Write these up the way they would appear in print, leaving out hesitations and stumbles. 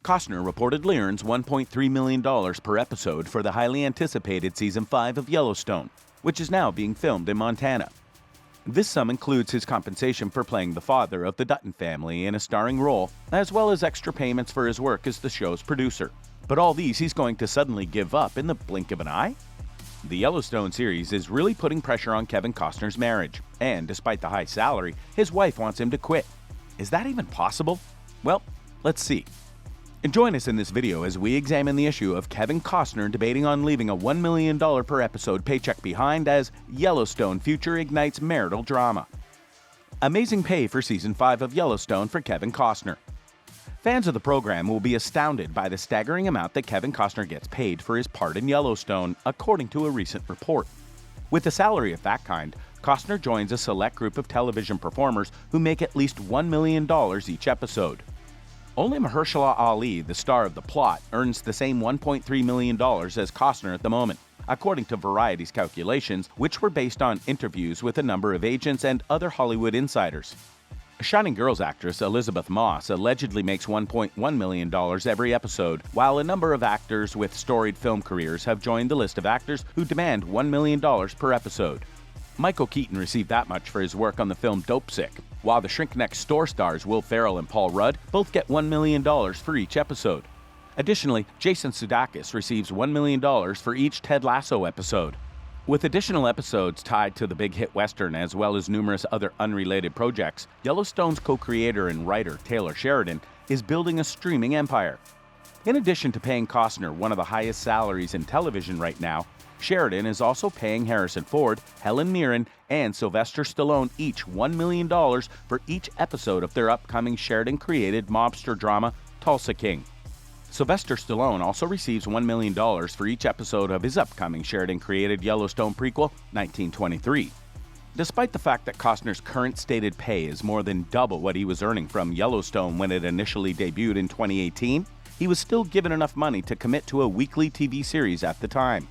Costner reportedly earns $1.3 million per episode for the highly anticipated Season 5 of Yellowstone, which is now being filmed in Montana. This sum includes his compensation for playing the father of the Dutton family in a starring role, as well as extra payments for his work as the show's producer. But all these he's going to suddenly give up in the blink of an eye? The Yellowstone series is really putting pressure on Kevin Costner's marriage, and despite the high salary, his wife wants him to quit. Is that even possible? Well, let's see. And join us in this video as we examine the issue of Kevin Costner debating on leaving a $1 million per episode paycheck behind as Yellowstone future ignites marital drama. Amazing pay for Season 5 of Yellowstone for Kevin Costner. Fans of the program will be astounded by the staggering amount that Kevin Costner gets paid for his part in Yellowstone, according to a recent report. With a salary of that kind, Costner joins a select group of television performers who make at least $1 million each episode. Only Mahershala Ali, the star of The Plot, earns the same $1.3 million as Costner at the moment, according to Variety's calculations, which were based on interviews with a number of agents and other Hollywood insiders. Shining Girls actress Elizabeth Moss allegedly makes $1.1 million every episode, while a number of actors with storied film careers have joined the list of actors who demand $1 million per episode. Michael Keaton received that much for his work on the film Dopesick, while the Shrink Next Door stars Will Ferrell and Paul Rudd both get $1 million for each episode. Additionally, Jason Sudeikis receives $1 million for each Ted Lasso episode. With additional episodes tied to the big hit Western as well as numerous other unrelated projects, Yellowstone's co-creator and writer Taylor Sheridan is building a streaming empire. In addition to paying Costner one of the highest salaries in television right now, Sheridan is also paying Harrison Ford, Helen Mirren, and Sylvester Stallone each $1 million for each episode of their upcoming Sheridan-created mobster drama, Tulsa King. Sylvester Stallone also receives $1 million for each episode of his upcoming Sheridan-created Yellowstone prequel, 1923. Despite the fact that Costner's current stated pay is more than double what he was earning from Yellowstone when it initially debuted in 2018, he was still given enough money to commit to a weekly TV series at the time.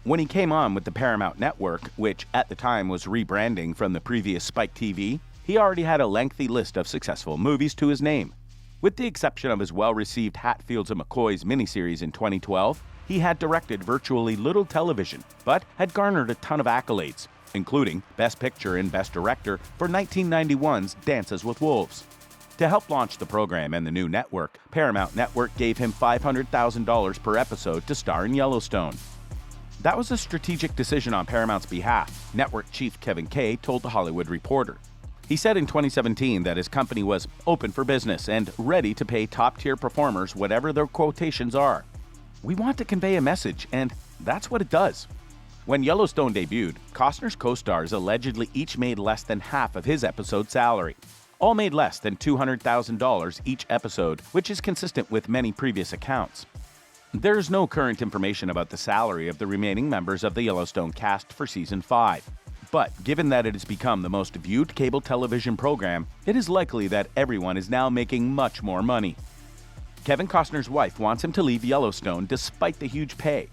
When he came on with the Paramount Network, which at the time was rebranding from the previous Spike TV, he already had a lengthy list of successful movies to his name. With the exception of his well-received Hatfields and McCoys miniseries in 2012, he had directed virtually little television, but had garnered a ton of accolades, including Best Picture and Best Director for 1991's Dances with Wolves. To help launch the program and the new network, Paramount Network gave him $500,000 per episode to star in Yellowstone. That was a strategic decision on Paramount's behalf, network chief Kevin Kay told The Hollywood Reporter. He said in 2017 that his company was open for business and ready to pay top-tier performers whatever their quotations are. We want to convey a message, and that's what it does. When Yellowstone debuted, Costner's co-stars allegedly each made less than half of his episode salary. All made less than $200,000 each episode, which is consistent with many previous accounts. There is no current information about the salary of the remaining members of the Yellowstone cast for Season 5. But given that it has become the most viewed cable television program, it is likely that everyone is now making much more money. Kevin Costner's wife wants him to leave Yellowstone despite the huge pay.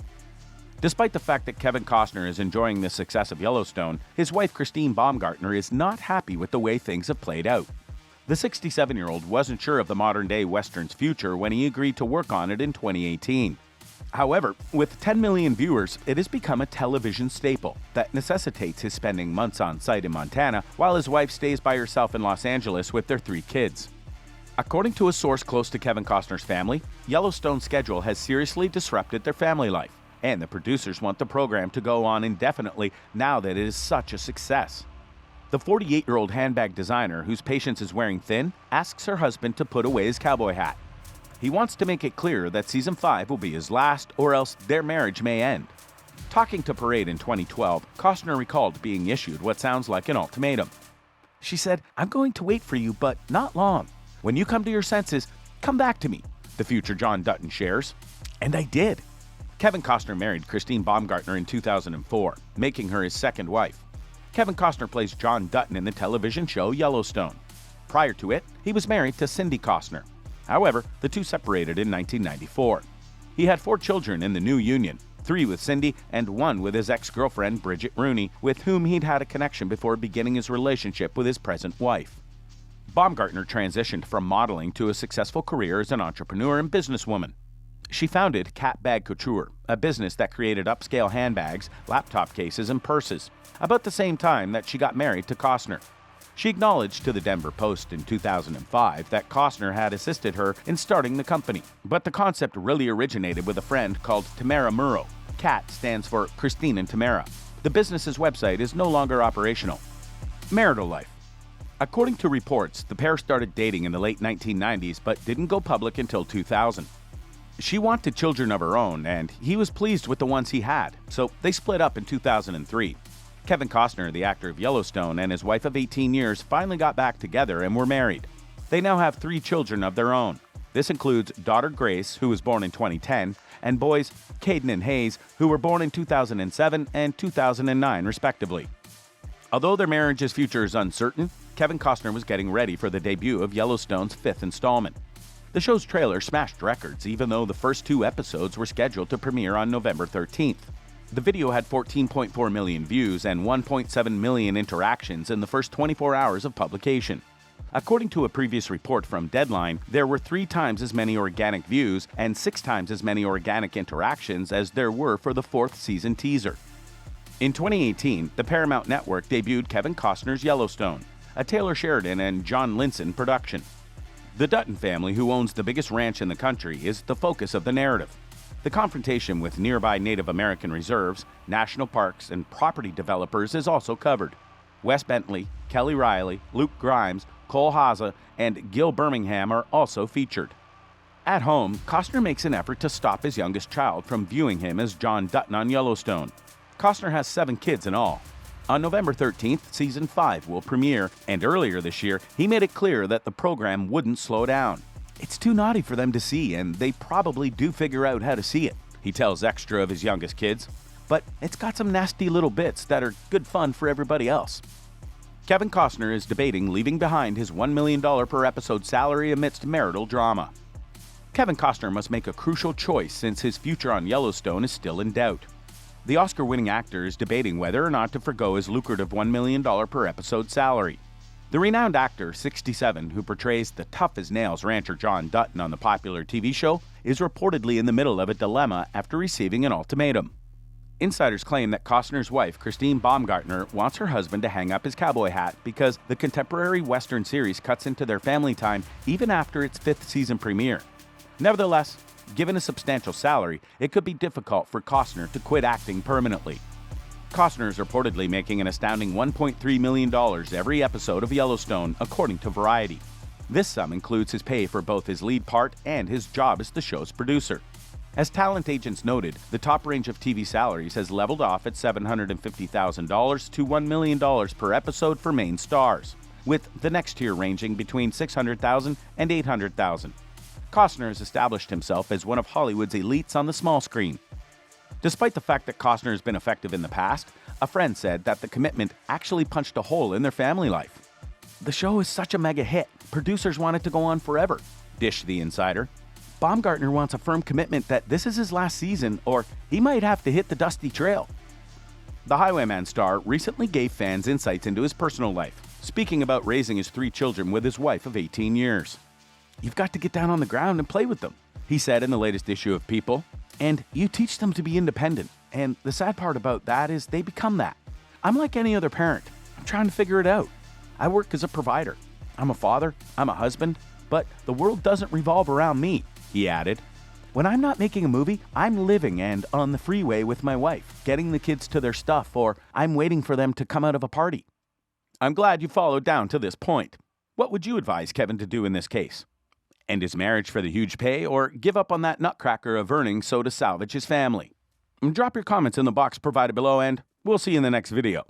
Despite the fact that Kevin Costner is enjoying the success of Yellowstone, his wife Christine Baumgartner is not happy with the way things have played out. The 67-year-old wasn't sure of the modern-day Western's future when he agreed to work on it in 2018. However, with 10 million viewers, it has become a television staple that necessitates his spending months on site in Montana while his wife stays by herself in Los Angeles with their 3 kids. According to a source close to Kevin Costner's family, Yellowstone's schedule has seriously disrupted their family life, and the producers want the program to go on indefinitely now that it is such a success. The 48-year-old handbag designer, whose patience is wearing thin, asks her husband to put away his cowboy hat. He wants to make it clear that Season 5 will be his last, or else their marriage may end. Talking to Parade in 2012, Costner recalled being issued what sounds like an ultimatum. She said, "I'm going to wait for you, but not long. When you come to your senses, come back to me," the future John Dutton shares. And I did. Kevin Costner married Christine Baumgartner in 2004, making her his second wife. Kevin Costner plays John Dutton in the television show Yellowstone. Prior to it, he was married to Cindy Costner. However, the two separated in 1994. He had 4 children in the new union, 3 with Cindy and 1 with his ex-girlfriend Bridget Rooney, with whom he'd had a connection before beginning his relationship with his present wife. Baumgartner transitioned from modeling to a successful career as an entrepreneur and businesswoman. She founded Cat Bag Couture, a business that created upscale handbags, laptop cases, and purses, about the same time that she got married to Costner. She acknowledged to the Denver Post in 2005 that Costner had assisted her in starting the company, but the concept really originated with a friend called Tamara Murrow. CAT stands for Christine and Tamara. The business's website is no longer operational. Marital life. According to reports, the pair started dating in the late 1990s but didn't go public until 2000. She wanted children of her own, and he was pleased with the ones he had, so they split up in 2003. Kevin Costner, the actor of Yellowstone, and his wife of 18 years finally got back together and were married. They now have 3 children of their own. This includes daughter Grace, who was born in 2010, and boys Caden and Hayes, who were born in 2007 and 2009, respectively. Although their marriage's future is uncertain, Kevin Costner was getting ready for the debut of Yellowstone's 5th installment. The show's trailer smashed records, even though the first 2 episodes were scheduled to premiere on November 13th. The video had 14.4 million views and 1.7 million interactions in the first 24 hours of publication. According to a previous report from Deadline, there were 3 times as many organic views and 6 times as many organic interactions as there were for the 4th season teaser. In 2018, the Paramount Network debuted Kevin Costner's Yellowstone, a Taylor Sheridan and John Dutton production. The Dutton family, who owns the biggest ranch in the country, is the focus of the narrative. The confrontation with nearby Native American reserves, national parks, and property developers is also covered. Wes Bentley, Kelly Riley, Luke Grimes, Cole Haza, and Gil Birmingham are also featured. At home, Costner makes an effort to stop his youngest child from viewing him as John Dutton on Yellowstone. Costner has 7 kids in all. On November 13th, Season 5 will premiere, and earlier this year, he made it clear that the program wouldn't slow down. It's too naughty for them to see, and they probably do figure out how to see it, he tells Extra of his youngest kids. But it's got some nasty little bits that are good fun for everybody else. Kevin Costner is debating leaving behind his $1 million per episode salary amidst marital drama. Kevin Costner must make a crucial choice since his future on Yellowstone is still in doubt. The Oscar-winning actor is debating whether or not to forgo his lucrative $1 million per episode salary. The renowned actor, 67, who portrays the tough-as-nails rancher John Dutton on the popular TV show, is reportedly in the middle of a dilemma after receiving an ultimatum. Insiders claim that Costner's wife, Christine Baumgartner, wants her husband to hang up his cowboy hat because the contemporary Western series cuts into their family time even after its 5th season premiere. Nevertheless, given a substantial salary, it could be difficult for Costner to quit acting permanently. Costner is reportedly making an astounding $1.3 million every episode of Yellowstone, according to Variety. This sum includes his pay for both his lead part and his job as the show's producer. As talent agents noted, the top range of TV salaries has leveled off at $750,000 to $1 million per episode for main stars, with the next tier ranging between $600,000 and $800,000. Costner has established himself as one of Hollywood's elites on the small screen. Despite the fact that Costner has been effective in the past, a friend said that the commitment actually punched a hole in their family life. The show is such a mega hit, producers want it to go on forever, dished the insider. Baumgartner wants a firm commitment that this is his last season or he might have to hit the dusty trail. The Highwayman star recently gave fans insights into his personal life, speaking about raising his 3 children with his wife of 18 years. "You've got to get down on the ground and play with them," he said in the latest issue of People. "And you teach them to be independent. And the sad part about that is they become that. I'm like any other parent. I'm trying to figure it out. I work as a provider. I'm a father, I'm a husband, but the world doesn't revolve around me," he added. "When I'm not making a movie, I'm living and on the freeway with my wife, getting the kids to their stuff, or I'm waiting for them to come out of a party." I'm glad you followed down to this point. What would you advise Kevin to do in this case? End his marriage for the huge pay, or give up on that nutcracker of earnings so to salvage his family? Drop your comments in the box provided below, and we'll see you in the next video.